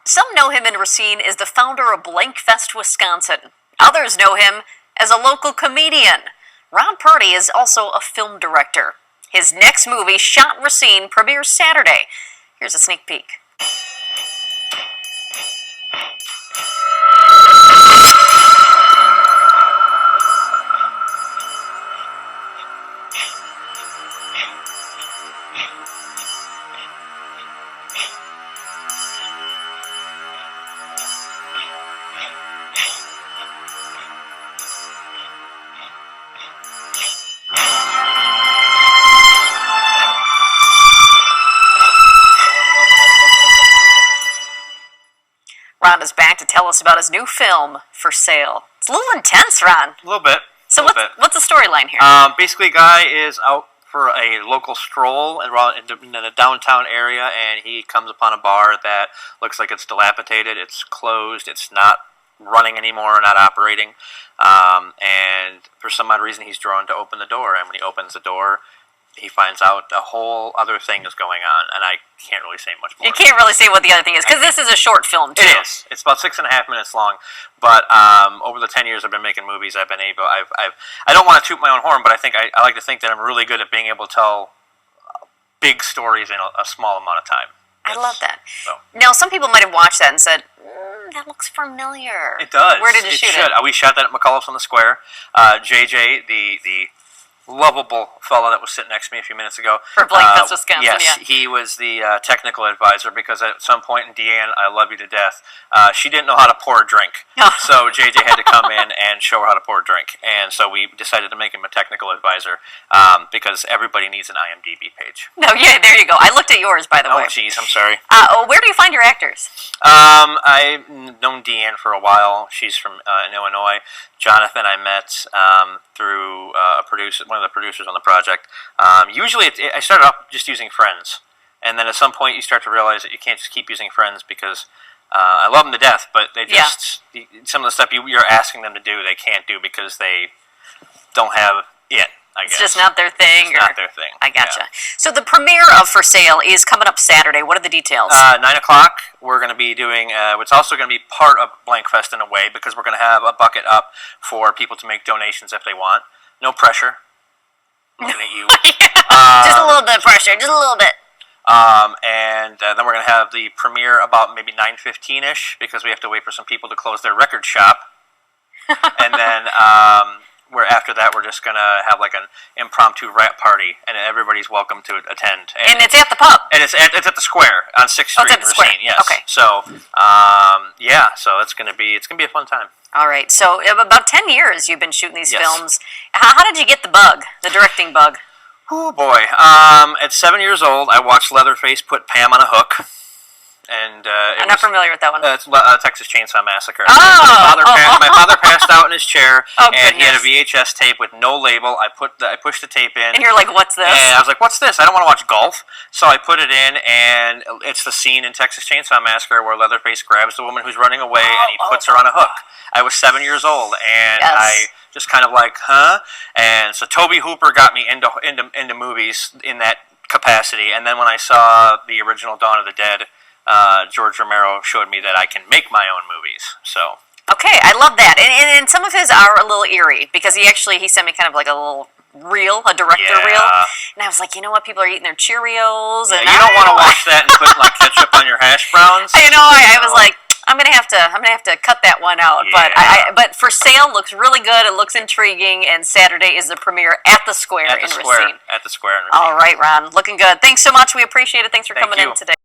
Some know him in Racine as the founder of Blankfest, Wisconsin. Others know him as a local comedian. Ron Purtee is also a film director. His next movie, Shot in Racine, premieres Saturday. Here's a sneak peek. Ron is back to tell us about his new film, For Sale. It's a little intense, Ron. A little bit. So what's the storyline here? Basically, a guy is out for a local stroll in the downtown area, and he comes upon a bar that looks like it's dilapidated. It's closed. It's not running anymore, not operating. And for some odd reason, he's drawn to open the door. And when he opens the door, he finds out a whole other thing is going on, and I can't really say much more. You can't really say what the other thing is, because this is a short film, too. It is. It's about 6.5 minutes long, but over the 10 years I've been making movies, I don't want to toot my own horn, but I think I like to think that I'm really good at being able to tell big stories in a small amount of time. I love that. So. Now, some people might have watched that and said, that looks familiar. It does. Where did you shoot it? We shot that at McCullough's on the Square. JJ, the lovable fellow that was sitting next to me a few minutes ago. For Blankfest, Wisconsin, yes, yeah. He was the technical advisor, because at some point in Deanne, I love you to death, she didn't know how to pour a drink. Oh. So JJ had to come in and show her how to pour a drink. And so we decided to make him a technical advisor, because everybody needs an IMDb page. No, yeah, there you go. I looked at yours, by the way. Oh, jeez, I'm sorry. Where do you find your actors? I've known Deanne for a while. She's from in Illinois. Jonathan I met through one of the producers on the project. Usually I started off just using friends, and then at some point you start to realize that you can't just keep using friends, because I love them to death, but they just some of the stuff you're asking them to do, they can't do because they don't have it. I guess. It's just not their thing. It's not their thing. I gotcha. Yeah. So the premiere of For Sale is coming up Saturday. What are the details? 9 o'clock. We're going to be doing. It's also going to be part of Blankfest in a way, because we're going to have a bucket up for people to make donations if they want. No pressure. Looking at you. Just a little bit of pressure. Just a little bit. And then we're going to have the premiere about maybe 9:15ish, because we have to wait for some people to close their record shop. And then after that, we're just going to have like an impromptu rap party, and everybody's welcome to attend. And it's at the pub. And it's at the Square on 6th Street in Racine. Yes. Okay. So, so it's going to be a fun time. All right. So about 10 years you've been shooting these films. How did you get the bug, the directing bug? Oh boy. At 7 years old, I watched Leatherface put Pam on a hook. And I'm not familiar with that one. It's Texas Chainsaw Massacre. Oh! My father passed out in his chair, and he had a goodness. VHS tape with no label. I pushed the tape in. And you're like, what's this? And I was like, what's this? I don't want to watch golf. So I put it in, and it's the scene in Texas Chainsaw Massacre where Leatherface grabs the woman who's running away, and he puts her on a hook. I was 7 years old, and I just kind of like, huh? And so Tobe Hooper got me into movies in that capacity. And then when I saw the original Dawn of the Dead, George Romero showed me that I can make my own movies. So okay, I love that, and some of his are a little eerie, because he sent me kind of like a little reel, a director reel, and I was like, you know what, people are eating their Cheerios, and you don't want to watch that and put like ketchup on your hash browns. I was like, I'm gonna have to cut that one out. Yeah. But For Sale looks really good. It looks intriguing, and Saturday is the premiere at the Square in Racine. At the Square in Racine. All right, Ron, looking good. Thanks so much. We appreciate it. Thanks for coming in today.